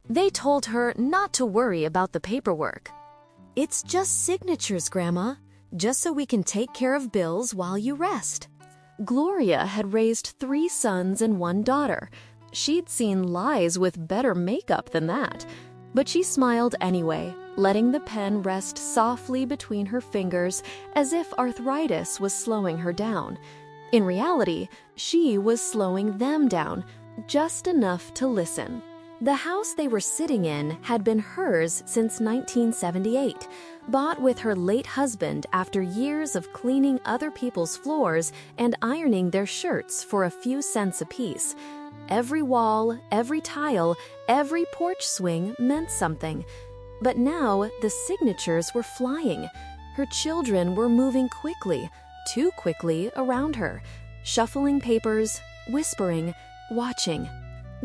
They told her not to worry about the paperwork. "It's just signatures, Grandma, just so we can take care of bills while you rest." Gloria had raised 3 sons and 1 daughter. She'd seen lies with better makeup than that. But she smiled anyway, letting the pen rest softly between her fingers as if arthritis was slowing her down. In reality, she was slowing them down, just enough to listen. The house they were sitting in had been hers since 1978, bought with her late husband after years of cleaning other people's floors and ironing their shirts for a few cents apiece. Every wall, every tile, every porch swing meant something. But now the signatures were flying. Her children were moving quickly, too quickly around her, shuffling papers, whispering, watching.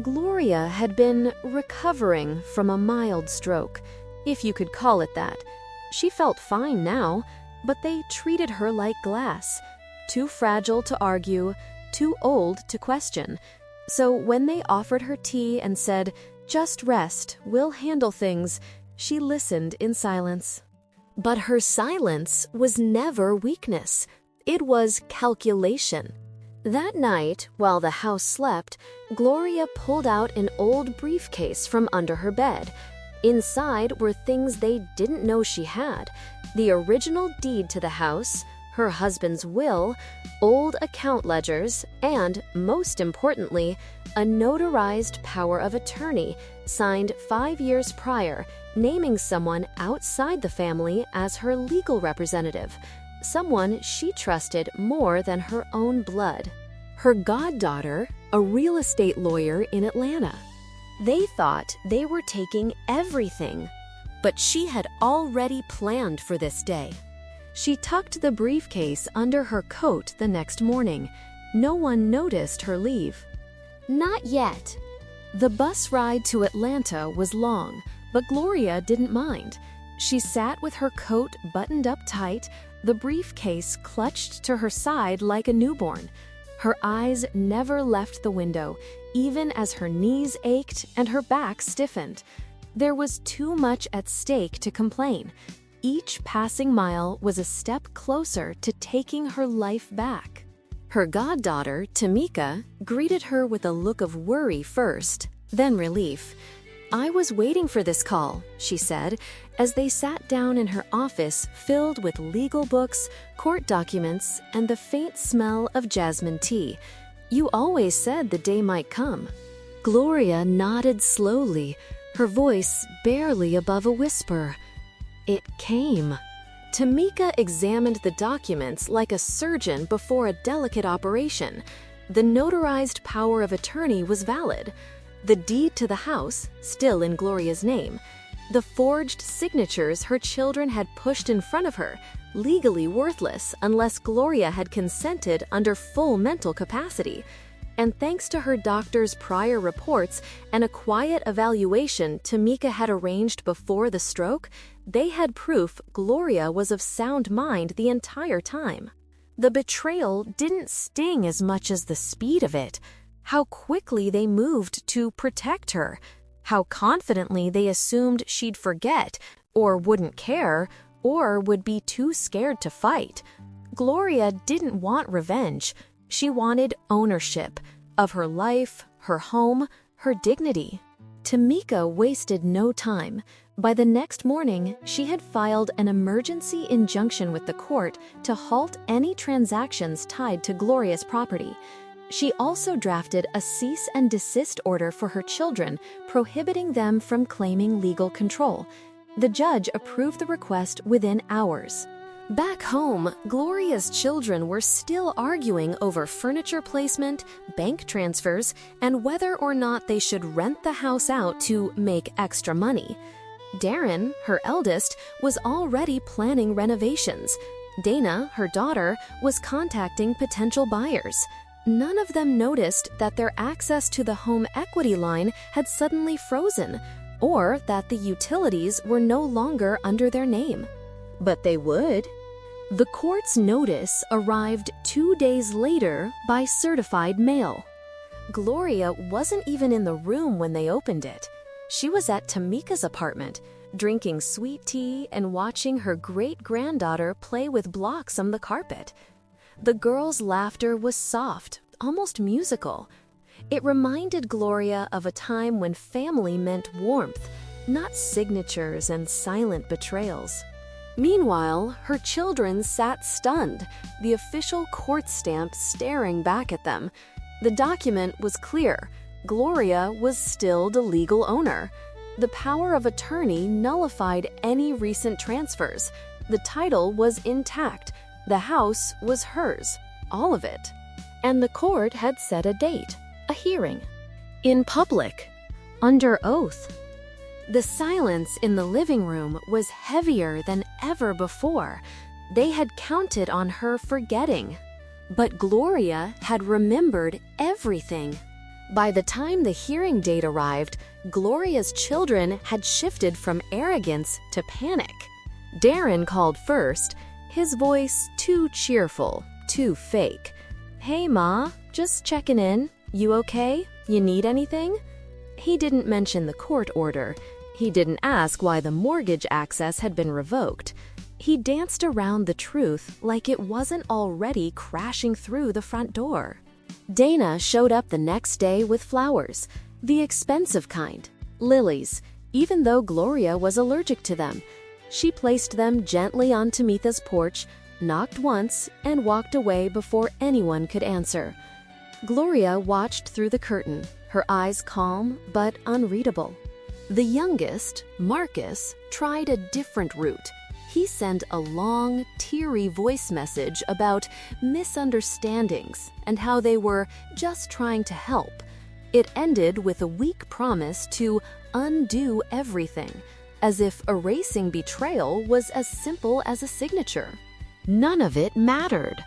Gloria had been recovering from a mild stroke, if you could call it that. She felt fine now, but they treated her like glass, too fragile to argue, too old to question. So when they offered her tea and said, "Just rest, we'll handle things," she listened in silence. But her silence was never weakness. It was calculation. That night, while the house slept, Gloria pulled out an old briefcase from under her bed. Inside were things they didn't know she had: the original deed to the house, her husband's will, old account ledgers, and, most importantly, a notarized power of attorney signed 5 years prior, naming someone outside the family as her legal representative, someone she trusted more than her own blood. Her goddaughter, a real estate lawyer in Atlanta. They thought they were taking everything, but she had already planned for this day. She tucked the briefcase under her coat the next morning. No one noticed her leave. Not yet. The bus ride to Atlanta was long, but Gloria didn't mind. She sat with her coat buttoned up tight, the briefcase clutched to her side like a newborn. Her eyes never left the window, even as her knees ached and her back stiffened. There was too much at stake to complain. Each passing mile was a step closer to taking her life back. Her goddaughter, Tamika, greeted her with a look of worry first, then relief. "I was waiting for this call," she said, as they sat down in her office filled with legal books, court documents, and the faint smell of jasmine tea. "You always said the day might come." Gloria nodded slowly, her voice barely above a whisper. It came. Tamika examined the documents like a surgeon before a delicate operation. The notarized power of attorney was valid. The deed to the house, still in Gloria's name. The forged signatures her children had pushed in front of her, legally worthless unless Gloria had consented under full mental capacity. And thanks to her doctor's prior reports and a quiet evaluation Tamika had arranged before the stroke, they had proof Gloria was of sound mind the entire time. The betrayal didn't sting as much as the speed of it. How quickly they moved to protect her. How confidently they assumed she'd forget, or wouldn't care, or would be too scared to fight. Gloria didn't want revenge. She wanted ownership of her life, her home, her dignity. Tamika wasted no time. By the next morning, she had filed an emergency injunction with the court to halt any transactions tied to Gloria's property. She also drafted a cease and desist order for her children, prohibiting them from claiming legal control. The judge approved the request within hours. Back home, Gloria's children were still arguing over furniture placement, bank transfers, and whether or not they should rent the house out to make extra money. Darren, her eldest, was already planning renovations. Dana, her daughter, was contacting potential buyers. None of them noticed that their access to the home equity line had suddenly frozen, or that the utilities were no longer under their name. But they would. The court's notice arrived 2 days later by certified mail. Gloria wasn't even in the room when they opened it. She was at Tamika's apartment, drinking sweet tea and watching her great-granddaughter play with blocks on the carpet. The girl's laughter was soft, almost musical. It reminded Gloria of a time when family meant warmth, not signatures and silent betrayals. Meanwhile, her children sat stunned, the official court stamp staring back at them. The document was clear. Gloria was still the legal owner. The power of attorney nullified any recent transfers. The title was intact. The house was hers, all of it. And the court had set a date, a hearing. In public, under oath. The silence in the living room was heavier than ever before. They had counted on her forgetting. But Gloria had remembered everything. By the time the hearing date arrived, Gloria's children had shifted from arrogance to panic. Darren called first, his voice too cheerful, too fake. "Hey, Ma, just checking in. You okay? You need anything?" He didn't mention the court order. He didn't ask why the mortgage access had been revoked. He danced around the truth like it wasn't already crashing through the front door. Dana showed up the next day with flowers, the expensive kind, lilies, even though Gloria was allergic to them. She placed them gently on Tamika's porch, knocked once, and walked away before anyone could answer. Gloria watched through the curtain, her eyes calm but unreadable. The youngest, Marcus, tried a different route. He sent a long, teary voice message about misunderstandings and how they were just trying to help. It ended with a weak promise to undo everything, as if erasing betrayal was as simple as a signature. None of it mattered.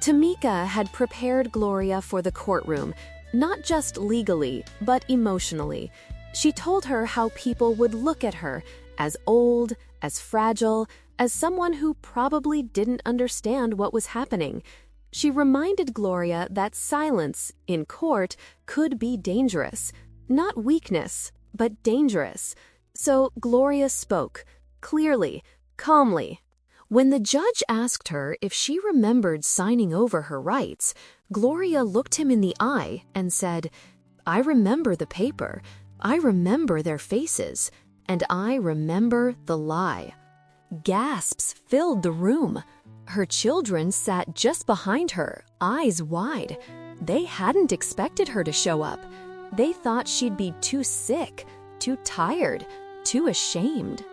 Tamika had prepared Gloria for the courtroom, not just legally, but emotionally. She told her how people would look at her as old, as fragile, as someone who probably didn't understand what was happening. She reminded Gloria that silence in court could be dangerous. Not weakness, but dangerous. So Gloria spoke, clearly, calmly. When the judge asked her if she remembered signing over her rights, Gloria looked him in the eye and said, "I remember the paper. I remember their faces. And I remember the lie." Gasps filled the room. Her children sat just behind her, eyes wide. They hadn't expected her to show up. They thought she'd be too sick, too tired, too ashamed.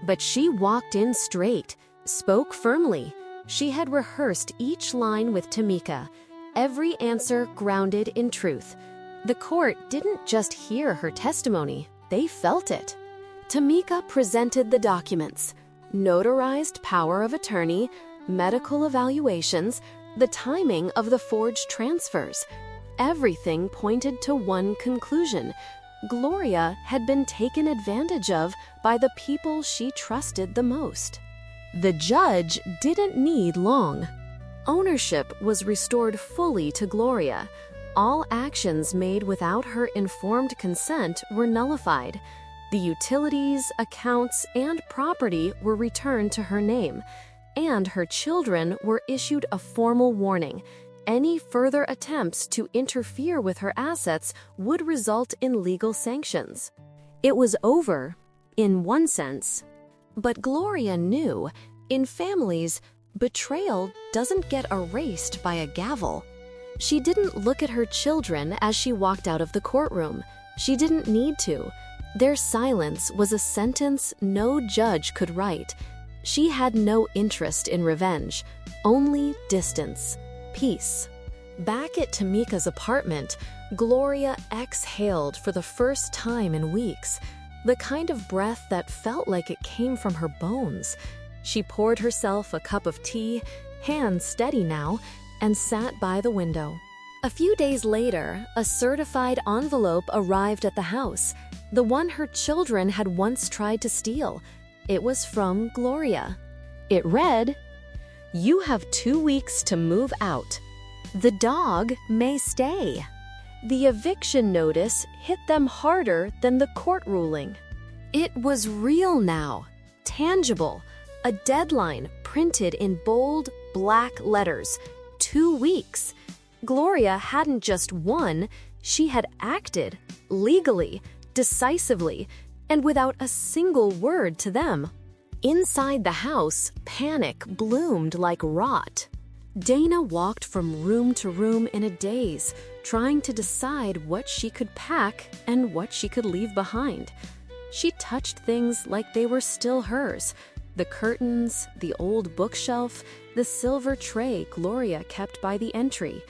But she walked in straight, spoke firmly. She had rehearsed each line with Tamika, every answer grounded in truth. The court didn't just hear her testimony, they felt it. Tamika presented the documents, notarized power of attorney, medical evaluations, the timing of the forged transfers. Everything pointed to one conclusion. Gloria had been taken advantage of by the people she trusted the most. The judge didn't need long. Ownership was restored fully to Gloria. All actions made without her informed consent were nullified. The utilities, accounts, and property were returned to her name, and her children were issued a formal warning. Any further attempts to interfere with her assets would result in legal sanctions. It was over, in one sense. But Gloria knew, in families, betrayal doesn't get erased by a gavel. She didn't look at her children as she walked out of the courtroom. She didn't need to. Their silence was a sentence no judge could write. She had no interest in revenge, only distance, peace. Back at Tamika's apartment, Gloria exhaled for the first time in weeks, the kind of breath that felt like it came from her bones. She poured herself a cup of tea, hands steady now, and sat by the window. A few days later, a certified envelope arrived at the house, the one her children had once tried to steal. It was from Gloria. It read, "You have 2 weeks to move out. The dog may stay." The eviction notice hit them harder than the court ruling. It was real now, tangible, a deadline printed in bold, black letters. 2 weeks. Gloria hadn't just won, she had acted, legally, decisively, and without a single word to them. Inside the house, panic bloomed like rot. Dana walked from room to room in a daze, trying to decide what she could pack and what she could leave behind. She touched things like they were still hers. The curtains, the old bookshelf, the silver tray Gloria kept by the entry.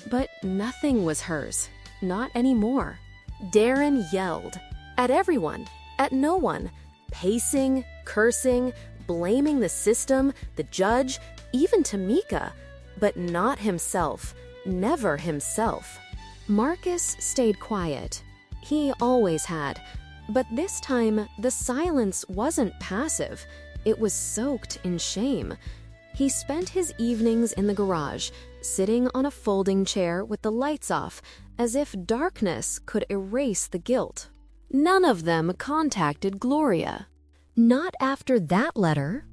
But nothing was hers, not anymore. Darren yelled. At everyone, at no one. Pacing, cursing, blaming the system, the judge, even Tamika. But not himself, never himself. Marcus stayed quiet. He always had. But this time, the silence wasn't passive. It was soaked in shame. He spent his evenings in the garage, sitting on a folding chair with the lights off, as if darkness could erase the guilt. None of them contacted Gloria. Not after that letter.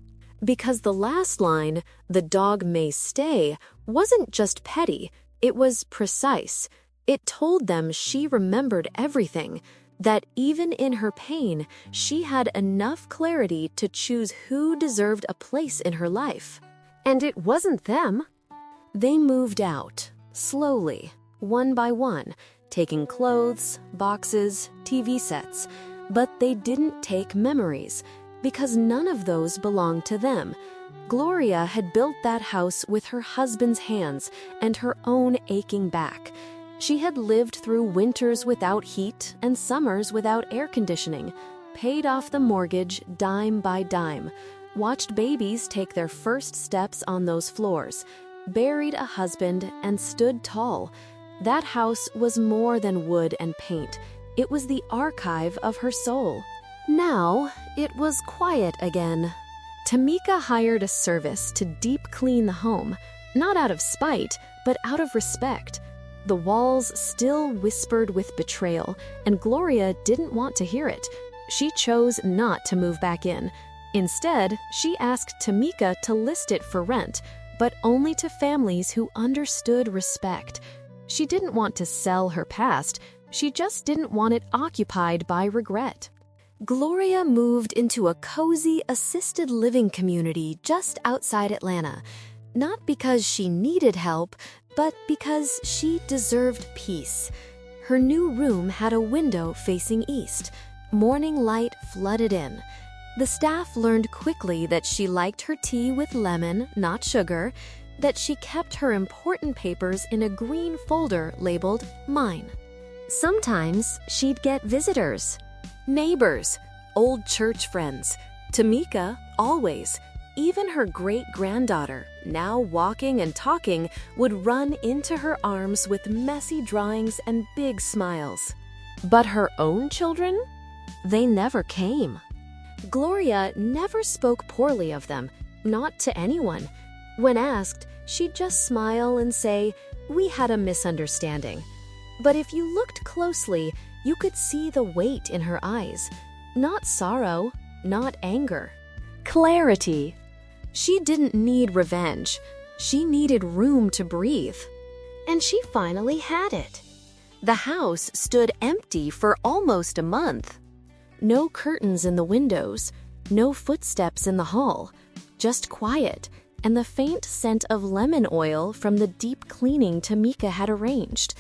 Because the last line, "The dog may stay," wasn't just petty, it was precise. It told them she remembered everything, that even in her pain, she had enough clarity to choose who deserved a place in her life. And it wasn't them. They moved out, slowly, one by one, taking clothes, boxes, TV sets, but they didn't take memories, because none of those belonged to them. Gloria had built that house with her husband's hands and her own aching back. She had lived through winters without heat and summers without air conditioning, paid off the mortgage dime by dime, watched babies take their first steps on those floors, buried a husband, and stood tall. That house was more than wood and paint. It was the archive of her soul. Now, it was quiet again. Tamika hired a service to deep clean the home, not out of spite, but out of respect. The walls still whispered with betrayal, and Gloria didn't want to hear it. She chose not to move back in. Instead, she asked Tamika to list it for rent, but only to families who understood respect. She didn't want to sell her past, she just didn't want it occupied by regret. Gloria moved into a cozy, assisted living community just outside Atlanta, not because she needed help, but because she deserved peace. Her new room had a window facing east. Morning light flooded in. The staff learned quickly that she liked her tea with lemon, not sugar, that she kept her important papers in a green folder labeled Mine. Sometimes she'd get visitors. Neighbors, old church friends, Tamika, always. Even her great-granddaughter, now walking and talking, would run into her arms with messy drawings and big smiles. But her own children? They never came. Gloria never spoke poorly of them, not to anyone. When asked, she'd just smile and say, "We had a misunderstanding." But if you looked closely, you could see the weight in her eyes. Not sorrow, not anger. Clarity. She didn't need revenge. She needed room to breathe. And she finally had it. The house stood empty for almost a month. No curtains in the windows, no footsteps in the hall, just quiet and the faint scent of lemon oil from the deep cleaning Tamika had arranged.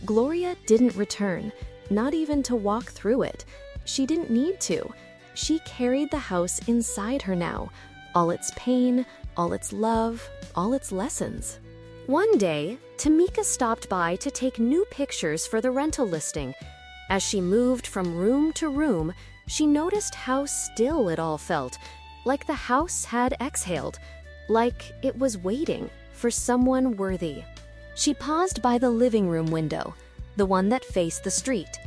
Gloria didn't return, not even to walk through it. She didn't need to. She carried the house inside her now, all its pain, all its love, all its lessons. One day, Tamika stopped by to take new pictures for the rental listing. As she moved from room to room, she noticed how still it all felt, like the house had exhaled, like it was waiting for someone worthy. She paused by the living room window, the one that faced the street.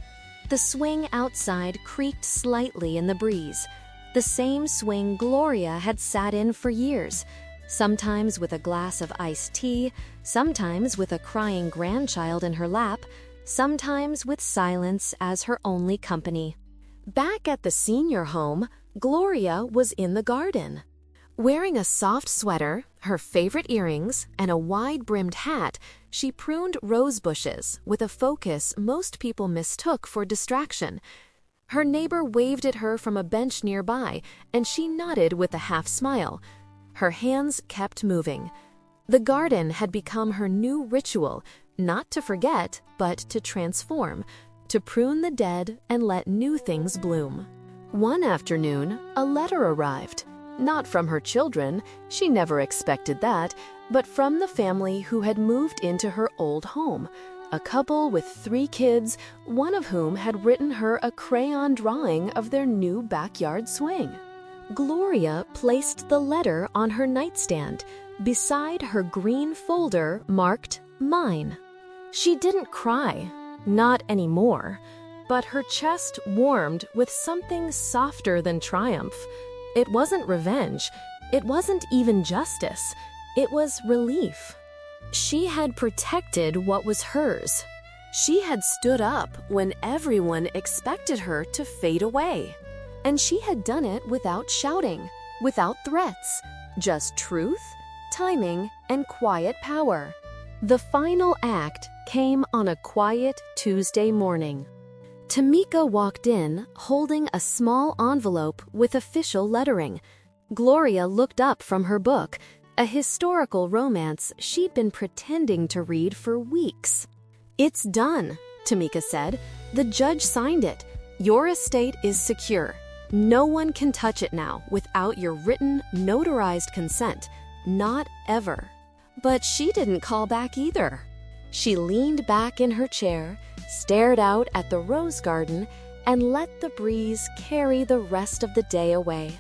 The swing outside creaked slightly in the breeze, the same swing Gloria had sat in for years, sometimes with a glass of iced tea, sometimes with a crying grandchild in her lap, sometimes with silence as her only company. Back at the senior home, Gloria was in the garden. Wearing a soft sweater, her favorite earrings, and a wide-brimmed hat, she pruned rose bushes with a focus most people mistook for distraction. Her neighbor waved at her from a bench nearby, and she nodded with a half-smile. Her hands kept moving. The garden had become her new ritual, not to forget, but to transform, to prune the dead and let new things bloom. One afternoon, a letter arrived. Not from her children, she never expected that, but from the family who had moved into her old home, a couple with 3 kids, one of whom had written her a crayon drawing of their new backyard swing. Gloria placed the letter on her nightstand, beside her green folder marked Mine. She didn't cry, not anymore, but her chest warmed with something softer than triumph. It wasn't revenge. It wasn't even justice. It was relief. She had protected what was hers. She had stood up when everyone expected her to fade away. And she had done it without shouting, without threats, just truth, timing, and quiet power. The final act came on a quiet Tuesday morning. Tamika walked in, holding a small envelope with official lettering. Gloria looked up from her book, a historical romance she'd been pretending to read for weeks. "It's done," Tamika said. "The judge signed it. Your estate is secure. No one can touch it now without your written, notarized consent. Not ever." But she didn't call back either. She leaned back in her chair, stared out at the rose garden, and let the breeze carry the rest of the day away.